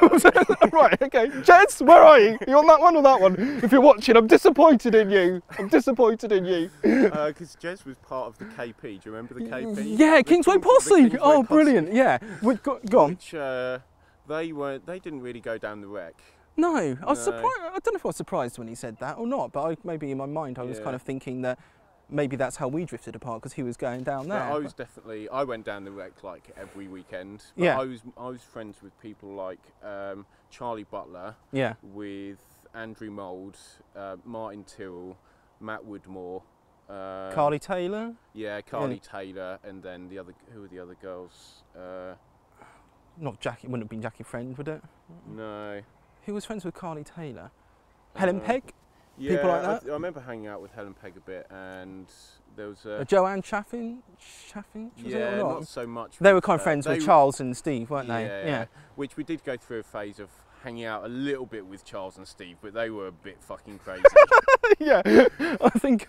Speaker 1: Right, okay. Jez, where are you? You on that one or that one? If you're watching, I'm disappointed in you. I'm disappointed in you.
Speaker 2: Because Jez was part of the KP. Do you remember the KP?
Speaker 1: Yeah, Kingsway Posse. Oh, brilliant. Yeah. Go on.
Speaker 2: Which they didn't really go down the wreck.
Speaker 1: No, I was surprised. I don't know if I was surprised when he said that or not, but maybe in my mind I was kind of thinking that maybe that's how we drifted apart because he was going down there.
Speaker 2: No, I went down the wreck like every weekend. But
Speaker 1: yeah.
Speaker 2: I was friends with people like Charlie Butler.
Speaker 1: Yeah.
Speaker 2: With Andrew Mould, Martin Tyrrell, Matt Woodmore.
Speaker 1: Carly Taylor.
Speaker 2: Yeah, Carly Taylor, and then who were the other girls?
Speaker 1: Not Jackie. Wouldn't have been Jackie Friend, would it?
Speaker 2: No.
Speaker 1: Who was friends with Carly Taylor? Helen Pegg?
Speaker 2: Yeah,
Speaker 1: people like that?
Speaker 2: I remember hanging out with Helen Pegg a bit, and there was
Speaker 1: Joanne Chaffin?
Speaker 2: Yeah, not so much.
Speaker 1: They were kind of friends with Charles and Steve, weren't they?
Speaker 2: Yeah. Which we did go through a phase of hanging out a little bit with Charles and Steve, but they were a bit fucking crazy.
Speaker 1: Yeah, I think,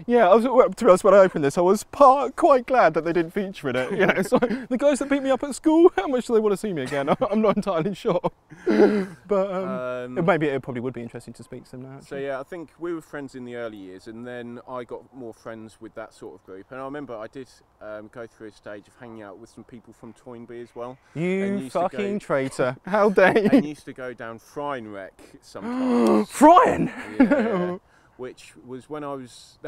Speaker 1: yeah, to be honest, when I opened this, I was quite glad that they didn't feature in it. You know, it's like, the guys that beat me up at school, how much do they want to see me again? I'm not entirely sure. But maybe it probably would be interesting to speak to them now. Actually.
Speaker 2: So yeah, I think we were friends in the early years, and then I got more friends with that sort of group. And I remember I did go through a stage of hanging out with some people from Toynbee as well.
Speaker 1: You fucking traitor. How dare you?
Speaker 2: And used to go down Frine Wreck sometimes.
Speaker 1: Frine?
Speaker 2: Yeah. Which was when I was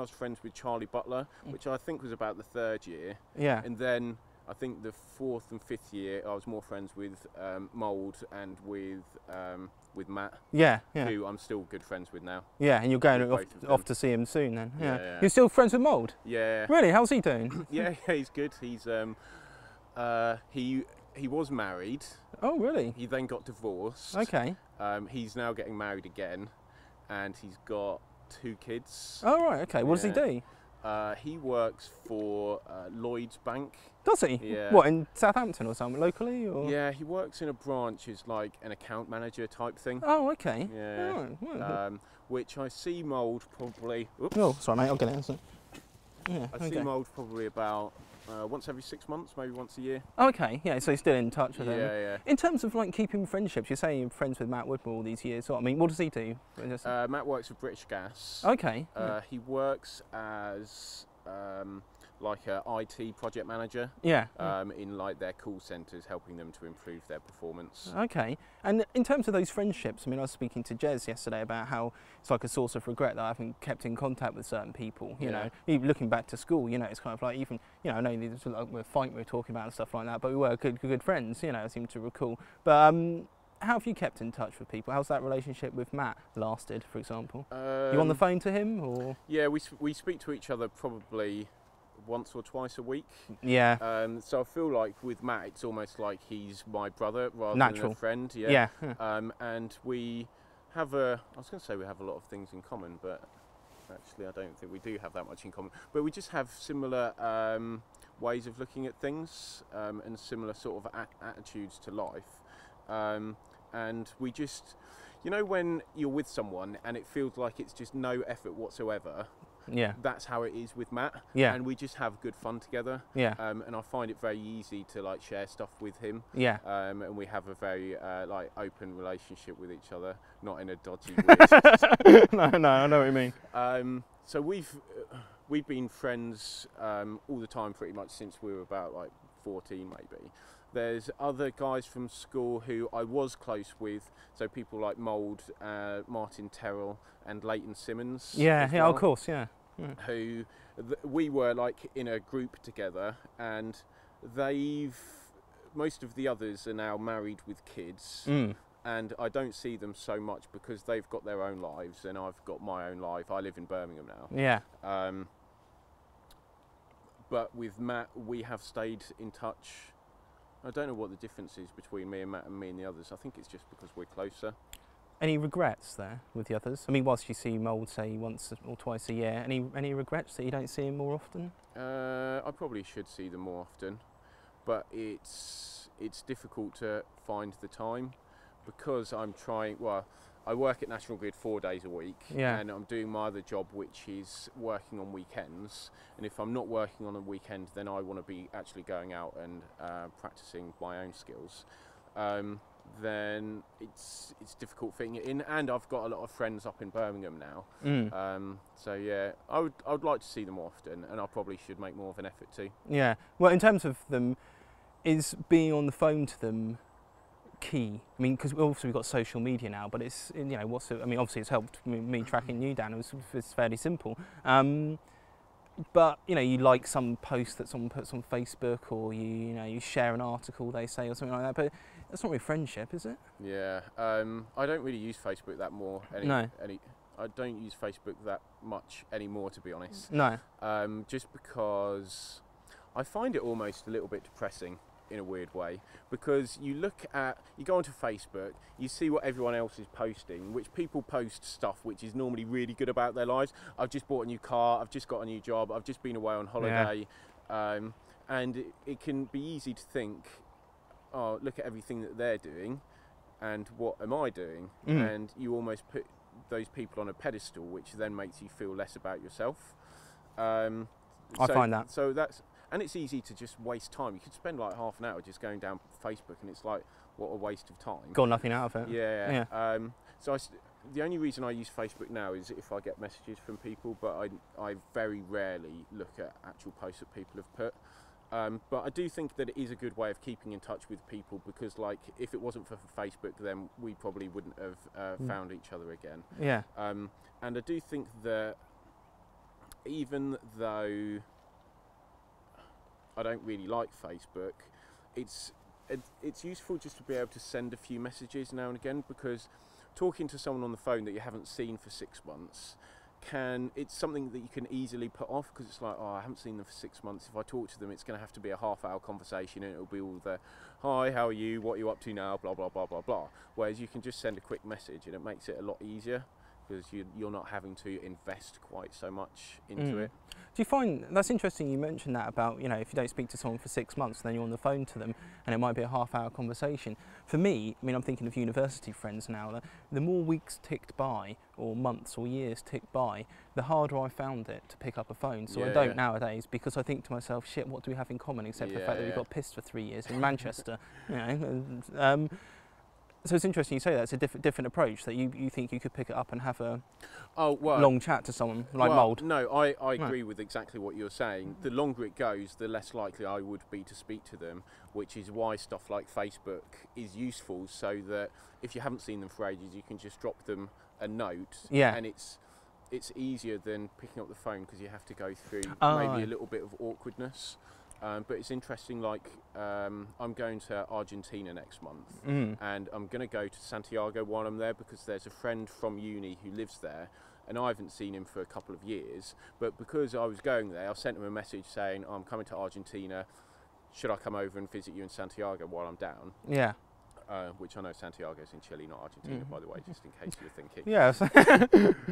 Speaker 2: friends with Charlie Butler, which I think was about the 3rd year.
Speaker 1: Yeah.
Speaker 2: And then I think the 4th and 5th year I was more friends with Mould and with Matt.
Speaker 1: Yeah.
Speaker 2: Who I'm still good friends with now.
Speaker 1: Yeah, and you're going off to see him soon then.
Speaker 2: Yeah.
Speaker 1: You're still friends with Mould?
Speaker 2: Yeah.
Speaker 1: Really? How's he doing?
Speaker 2: Yeah, he's good. He's he was married.
Speaker 1: Oh, really?
Speaker 2: He then got divorced.
Speaker 1: Okay.
Speaker 2: He's now getting married again, and he's got 2 kids.
Speaker 1: Oh, right, okay. What does he do?
Speaker 2: He works for Lloyd's Bank.
Speaker 1: Does he?
Speaker 2: Yeah.
Speaker 1: What, in Southampton or something, locally? Or?
Speaker 2: Yeah, he works in a branch as like an account manager type thing.
Speaker 1: Oh, okay.
Speaker 2: Yeah.
Speaker 1: Oh, well.
Speaker 2: Which I see Mould probably... Oops.
Speaker 1: Oh, sorry mate, I'll get it. Yeah,
Speaker 2: I see Mould probably about once every 6 months, maybe once a year.
Speaker 1: Okay, yeah, so you're still in touch with him.
Speaker 2: Yeah.
Speaker 1: In terms of like keeping friendships, you're saying you're friends with Matt Woodmore all these years. So, I mean, what does he do?
Speaker 2: Matt works for British Gas.
Speaker 1: Okay.
Speaker 2: He works as like a IT project manager.
Speaker 1: Yeah.
Speaker 2: In like their call centres, helping them to improve their performance.
Speaker 1: Okay. And in terms of those friendships, I mean, I was speaking to Jez yesterday about how it's like a source of regret that I haven't kept in contact with certain people. You know, even looking back to school, you know, it's kind of like even, you know, I know there's like a fight we were talking about and stuff like that, but we were good friends. You know, I seem to recall. But how have you kept in touch with people? How's that relationship with Matt lasted, for example? You on the phone to him, or?
Speaker 2: Yeah, we speak to each other probably once or twice a week.
Speaker 1: Yeah.
Speaker 2: So I feel like with Matt, it's almost like he's my brother rather than a friend.
Speaker 1: Yeah.
Speaker 2: And we have I was going to say we have a lot of things in common, but actually I don't think we do have that much in common. But we just have similar ways of looking at things and similar sort of attitudes to life. And we just, you know, when you're with someone and it feels like it's just no effort whatsoever.
Speaker 1: Yeah.
Speaker 2: That's how it is with Matt.
Speaker 1: Yeah.
Speaker 2: And we just have good fun together.
Speaker 1: Yeah.
Speaker 2: And I find it very easy to like share stuff with him.
Speaker 1: Yeah.
Speaker 2: And we have a very like open relationship with each other, not in a dodgy way.
Speaker 1: No, I know what you mean.
Speaker 2: So we've been friends all the time pretty much since we were about like 14 maybe. There's other guys from school who I was close with, so people like Mould, Martin Terrell and Leighton Simmons.
Speaker 1: Yeah,
Speaker 2: well,
Speaker 1: of course, yeah.
Speaker 2: Who we were like in a group together, and most of the others are now married with kids. And I don't see them so much because they've got their own lives and I've got my own life. I live in Birmingham now.
Speaker 1: Yeah.
Speaker 2: But with Matt, we have stayed in touch. I don't know what the difference is between me and Matt and me and the others. I think it's just because we're closer.
Speaker 1: Any regrets there with the others? I mean, whilst you see Mould, say, once or twice a year, any regrets that you don't see him more often?
Speaker 2: I probably should see them more often, but it's difficult to find the time because I'm trying. Well, I work at National Grid 4 days a week,
Speaker 1: Yeah.
Speaker 2: and I'm doing my other job, which is working on weekends. And if I'm not working on a weekend, then I want to be actually going out and practicing my own skills. Then it's difficult fitting it in, and I've got a lot of friends up in Birmingham now. So yeah, I would like to see them more often, and I probably should make more of an effort too.
Speaker 1: Yeah. Well, in terms of them, is being on the phone to them key? I mean, because obviously we've got social media now, but it's, you know, I mean, obviously it's helped me tracking you down. It's fairly simple. But you know, you like some post that someone puts on Facebook, or you know, you share an article they say or something like that. But that's not really friendship, is it?
Speaker 2: Yeah. I don't really use Facebook that more. I don't use Facebook that much anymore, to be honest.
Speaker 1: No.
Speaker 2: Just because I find it almost a little bit depressing in a weird way, because you go onto Facebook, you see what everyone else is posting, which people post stuff which is normally really good about their lives. I've just bought a new car, I've just got a new job, I've just been away on holiday. Yeah. And it can be easy to think, oh, look at everything that they're doing, and what am I doing? And you almost put those people on a pedestal, which then makes you feel less about yourself.
Speaker 1: I find that.
Speaker 2: So that's, and it's easy to just waste time. You could spend like half an hour just going down Facebook, and it's like, what a waste of time.
Speaker 1: Got nothing out of it.
Speaker 2: Yeah. So the only reason I use Facebook now is if I get messages from people, but I very rarely look at actual posts that people have put. But I do think that it is a good way of keeping in touch with people, because like, if it wasn't for Facebook, then we probably wouldn't have found each other again.
Speaker 1: Yeah.
Speaker 2: And I do think that even though I don't really like Facebook, it's useful just to be able to send a few messages now and again, because talking to someone on the phone that you haven't seen for 6 months, it's something that you can easily put off, because it's like, oh, I haven't seen them for 6 months. If I talk to them, it's going to have to be a half-hour conversation, and it'll be all the, hi, how are you, what are you up to now, blah, blah, blah, blah, blah. Whereas you can just send a quick message, and it makes it a lot easier, because you're not having to invest quite so much into it.
Speaker 1: Do you find, that's interesting you mentioned that about, you know, if you don't speak to someone for 6 months, then you're on the phone to them, and it might be a half-hour conversation. For me, I mean, I'm thinking of university friends now, the more weeks ticked by, or months or years ticked by, the harder I found it to pick up a phone. So I don't nowadays, because I think to myself, shit, what do we have in common except the fact that we got pissed for 3 years in Manchester, you know. So it's interesting you say that. It's a different approach, that you think you could pick it up and have a long chat to someone like Mould.
Speaker 2: No, I agree with exactly what you're saying. The longer it goes, the less likely I would be to speak to them, which is why stuff like Facebook is useful, so that if you haven't seen them for ages, you can just drop them a note, and it's easier than picking up the phone, because you have to go through maybe a little bit of awkwardness. But it's interesting, like, I'm going to Argentina next month, and I'm going to go to Santiago while I'm there, because there's a friend from uni who lives there, and I haven't seen him for a couple of years. But because I was going there, I sent him a message saying, I'm coming to Argentina, should I come over and visit you in Santiago while I'm down?
Speaker 1: Yeah.
Speaker 2: Which I know Santiago's in Chile, not Argentina, by the way, just in case you were thinking.
Speaker 1: Yes.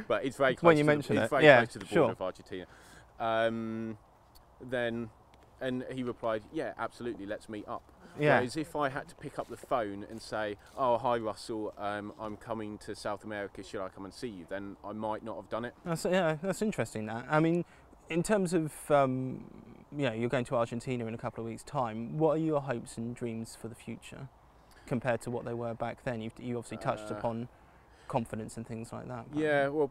Speaker 2: But it's very close,
Speaker 1: when you mention
Speaker 2: it's very close to the border of Argentina. And he replied, yeah, absolutely, let's meet up.
Speaker 1: Yeah.
Speaker 2: Whereas if I had to pick up the phone and say, oh, hi Russell, I'm coming to South America, should I come and see you? Then I might not have done it.
Speaker 1: That's interesting, that. I mean, in terms of, you know, you're going to Argentina in a couple of weeks' time, what are your hopes and dreams for the future compared to what they were back then? You obviously touched upon confidence and things like that.
Speaker 2: Yeah, well,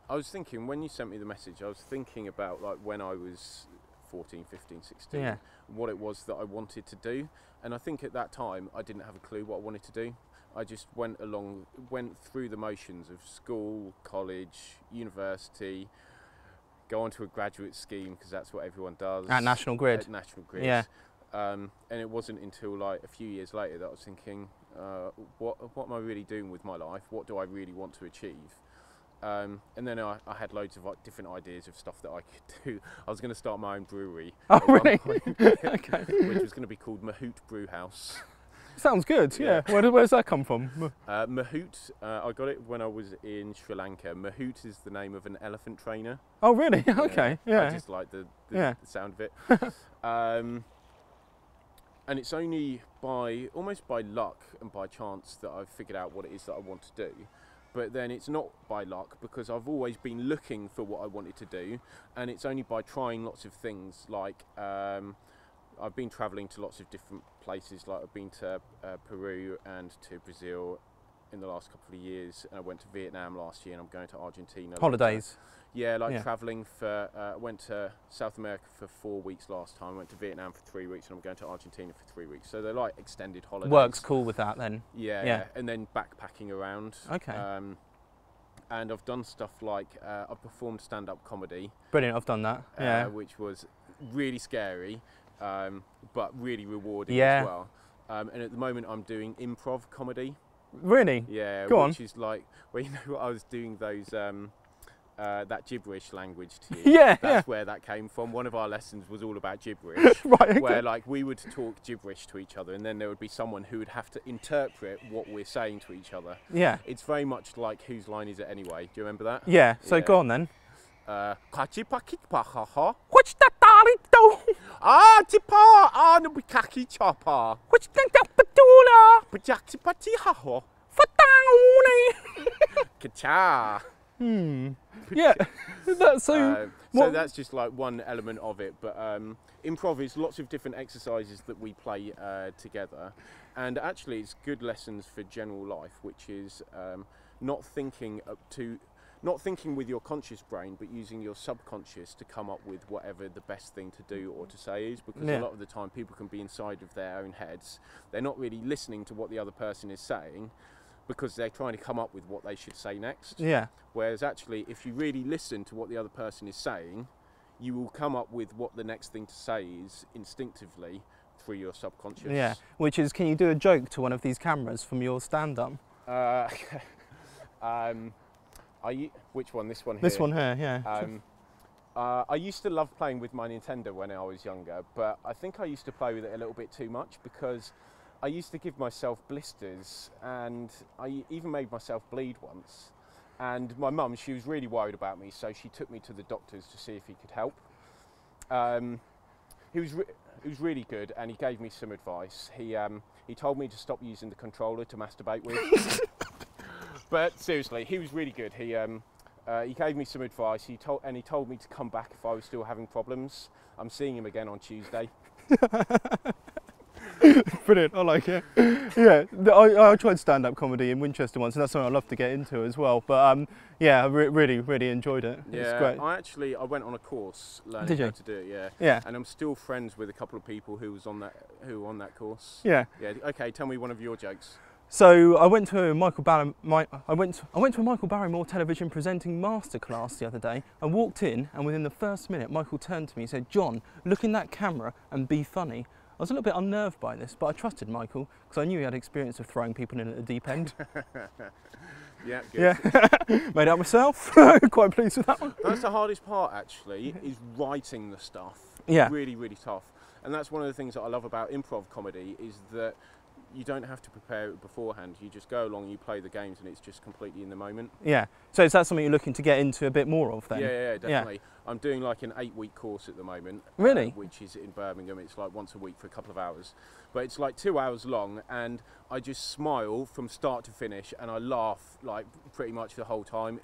Speaker 2: I was thinking, when you sent me the message, I was thinking about, like, when I was 14, 15, 16, what it was that I wanted to do. And I think at that time, I didn't have a clue what I wanted to do. I just went through the motions of school, college, university, go onto a graduate scheme, because that's what everyone does.
Speaker 1: At National Grid.
Speaker 2: At National Grid.
Speaker 1: Yeah.
Speaker 2: And it wasn't until like a few years later that I was thinking, what am I really doing with my life? What do I really want to achieve? And then I had loads of different ideas of stuff that I could do. I was going to start my own brewery.
Speaker 1: Oh, really?
Speaker 2: Okay. Which was going to be called Mahout Brew House.
Speaker 1: Sounds good, yeah. Where's that come from?
Speaker 2: Mahout, I got it when I was in Sri Lanka. Mahout is the name of an elephant trainer.
Speaker 1: Oh, really? Okay, yeah.
Speaker 2: I just like the sound of it. And it's only almost by luck and by chance that I've figured out what it is that I want to do. But then it's not by luck, because I've always been looking for what I wanted to do, and it's only by trying lots of things. Like I've been travelling to lots of different places. Like I've been to Peru and to Brazil in the last couple of years, and I went to Vietnam last year, and I'm going to Argentina.
Speaker 1: Holidays.
Speaker 2: Yeah, like travelling for. Went to South America for 4 weeks last time. Went to Vietnam for 3 weeks, and I'm going to Argentina for 3 weeks. So they're like extended holidays.
Speaker 1: Works cool with that then.
Speaker 2: Yeah. And then backpacking around.
Speaker 1: Okay.
Speaker 2: And I've done stuff like I've performed stand-up comedy.
Speaker 1: Brilliant. I've done that. Yeah.
Speaker 2: Which was really scary, but really rewarding
Speaker 1: as
Speaker 2: well. And at the moment, I'm doing improv comedy.
Speaker 1: Really?
Speaker 2: Yeah.
Speaker 1: Go on.
Speaker 2: Which is like, well, you know, I was doing those. That gibberish language to you. That's where that came from. One of our lessons was all about gibberish.
Speaker 1: Right, okay.
Speaker 2: Where like we would talk gibberish to each other, and then there would be someone who would have to interpret what we're saying to each other. Yeah. It's very much like Whose Line Is It Anyway? Do you remember that?
Speaker 1: Yeah. So go on then.
Speaker 2: Kachi paki paha.
Speaker 1: What's that darito?
Speaker 2: Ah, tipa no bikaki chapa.
Speaker 1: What's that patula?
Speaker 2: Pajaki pati haho.
Speaker 1: Fatanguni.
Speaker 2: Kacha.
Speaker 1: Yeah, that's so
Speaker 2: that's just like one element of it, but improv is lots of different exercises that we play together, and actually it's good lessons for general life, which is not thinking with your conscious brain, but using your subconscious to come up with whatever the best thing to do or to say is, because a lot of the time people can be inside of their own heads. They're not really listening to what the other person is saying, because they're trying to come up with what they should say next. Yeah. Whereas actually, if you really listen to what the other person is saying, you will come up with what the next thing to say is instinctively through your subconscious.
Speaker 1: Yeah. Which is, can you do a joke to one of these cameras from your stand-up?
Speaker 2: Which one? This one here?
Speaker 1: This one here, yeah.
Speaker 2: I used to love playing with my Nintendo when I was younger, but I think I used to play with it a little bit too much, because I used to give myself blisters, and I even made myself bleed once. And my mum, she was really worried about me, so she took me to the doctors to see if he could help. He was really good, and he gave me some advice. He told me to stop using the controller to masturbate with. But seriously, he was really good. He gave me some advice. He told me to come back if I was still having problems. I'm seeing him again on Tuesday.
Speaker 1: Brilliant, I like it. Yeah, I tried stand-up comedy in Winchester once, and that's something I'd love to get into as well. But yeah, I really enjoyed it.
Speaker 2: Yeah,
Speaker 1: it's great.
Speaker 2: I went on a course learning how to do it. Yeah.
Speaker 1: Yeah.
Speaker 2: And I'm still friends with a couple of people who were on that course.
Speaker 1: Yeah.
Speaker 2: Yeah. Okay, tell me one of your jokes.
Speaker 1: So I went to a Michael Barrymore television presenting masterclass the other day. I walked in, and within the first minute, Michael turned to me and said, "John, look in that camera and be funny." I was a little bit unnerved by this, but I trusted Michael because I knew he had experience of throwing people in at the deep end.
Speaker 2: Yeah, good.
Speaker 1: Yeah, made out myself. Quite pleased with that one.
Speaker 2: That's the hardest part, actually, is writing the stuff.
Speaker 1: Yeah.
Speaker 2: Really tough. And that's one of the things that I love about improv comedy, is that you don't have to prepare it beforehand. You just go along, you play the games, and it's just completely in the moment.
Speaker 1: Yeah. So is that something you're looking to get into a bit more of then?
Speaker 2: Yeah, definitely. Yeah. I'm doing like an 8-week course at the moment.
Speaker 1: Really?
Speaker 2: Which is in Birmingham. It's like once a week for a couple of hours. But it's like 2 hours long, and I just smile from start to finish, and I laugh like pretty much the whole time.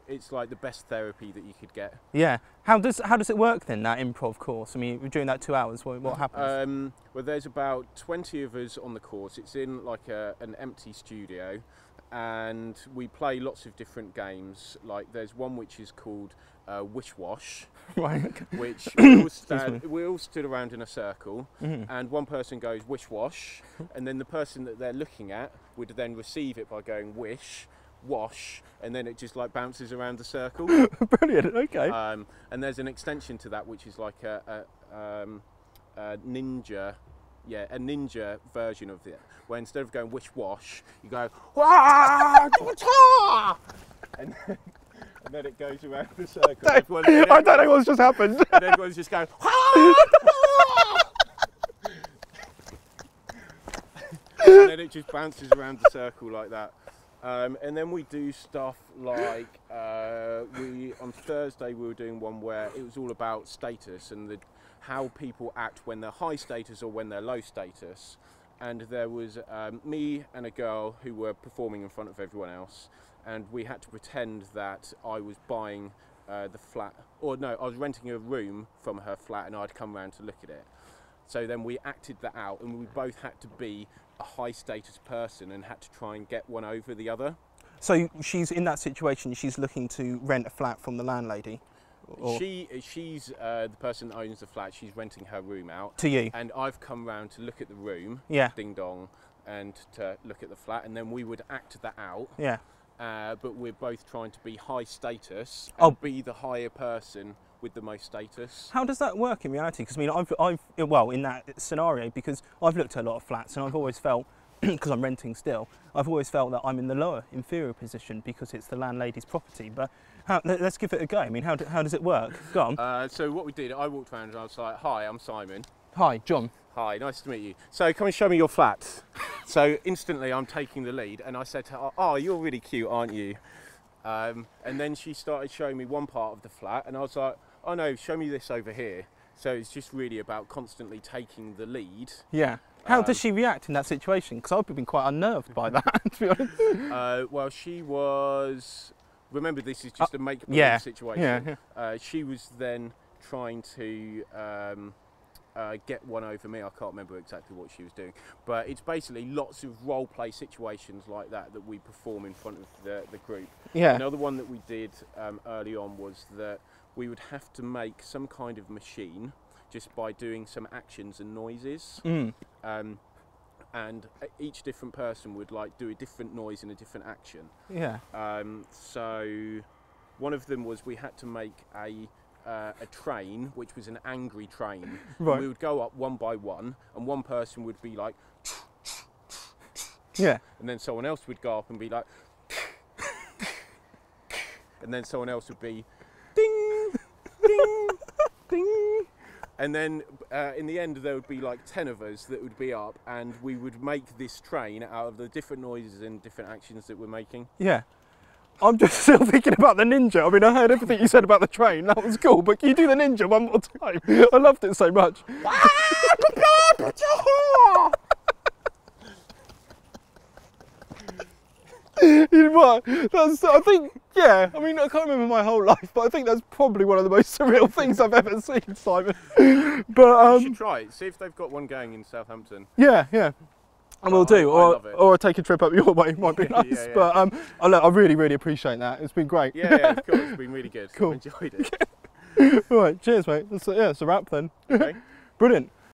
Speaker 2: It's like the best therapy that you could get. Yeah.
Speaker 1: How does it work then, that improv course? I mean, during that 2 hours, what happens?
Speaker 2: Well, there's about 20 of us on the course. It's in like an empty studio, and we play lots of different games. Like there's one which is called Wish Wash,
Speaker 1: right? Okay.
Speaker 2: Which we all stood around in a circle, and one person goes Wish Wash, and then the person that they're looking at would then receive it by going Wish Wash, and then it just like bounces around the circle.
Speaker 1: Brilliant. Okay.
Speaker 2: And there's an extension to that which is like a ninja. Yeah, a ninja version of it, where instead of going Wish Wash, you go Wah! and then it goes around the circle.
Speaker 1: I don't know what's just happened.
Speaker 2: And everyone's just going and then it just bounces around the circle like that. And then we do stuff like on Thursday we were doing one where it was all about status and how people act when they're high status or when they're low status. And there was me and a girl who were performing in front of everyone else, and we had to pretend that I was buying the flat, or no, I was renting a room from her flat and I'd come round to look at it. So then we acted that out, and we both had to be a high status person and had to try and get one over the other.
Speaker 1: So she's in that situation, she's looking to rent a flat from the landlady? Or?
Speaker 2: She's the person that owns the flat. She's renting her room out
Speaker 1: to you, and
Speaker 2: I've come round to look at the room, ding dong, and to look at the flat, and then we would act that out. But we're both trying to be high status and be the higher person with the most status. How
Speaker 1: does that work in reality? Because I mean, well, in that scenario, because I've looked at a lot of flats and I've always felt, because I'm renting still, I've always felt that I'm in the lower, inferior position because it's the landlady's property. But let's give it a go. I mean, how does it work? Go on.
Speaker 2: So what we did, I walked around and I was like, "Hi, I'm Simon."
Speaker 1: Hi, John.
Speaker 2: Hi, nice to meet you. So come and show me your flat. So instantly I'm taking the lead, and I said to her, "Oh, you're really cute, aren't you?" And then she started showing me one part of the flat, and I was like, "Oh no, show me this over here." So it's just really about constantly taking the lead.
Speaker 1: Yeah. How does she react in that situation? Because I've been quite unnerved by that, to be honest.
Speaker 2: Well, she was... Remember, this is just a make-believe situation. She was then trying to get one over me. I can't remember exactly what she was doing. But it's basically lots of role-play situations like that that we perform in front of the group.
Speaker 1: Yeah.
Speaker 2: Another one that we did early on was that we would have to make some kind of machine just by doing some actions and noises. And each different person would like do a different noise and a different action.
Speaker 1: Yeah.
Speaker 2: So one of them was we had to make a train, which was an angry train.
Speaker 1: Right.
Speaker 2: We would go up one by one, and one person would be like,
Speaker 1: yeah,
Speaker 2: and then someone else would go up and be like, and then someone else would be, ding, ding, ding. And then in the end there would be like 10 of us that would be up, and we would make this train out of the different noises and different actions that we're making.
Speaker 1: Yeah. I'm just still thinking about the ninja. I mean, I heard everything you said about the train. That was cool, but can you do the ninja one more time? I loved it so much. You know what? I think, yeah, I mean, I can't remember my whole life, but I think that's probably one of the most surreal things I've ever seen, Simon. But
Speaker 2: you should try it. See if they've got one going in Southampton.
Speaker 1: Yeah, yeah. And we'll do, or take a trip up your way, might be nice. Yeah, yeah. But I really, really appreciate that. It's been great.
Speaker 2: Yeah, yeah, of course. It's been really good.
Speaker 1: Cool.
Speaker 2: I've enjoyed it.
Speaker 1: All right, cheers, mate. That's, yeah, it's a wrap then.
Speaker 2: Okay.
Speaker 1: Brilliant.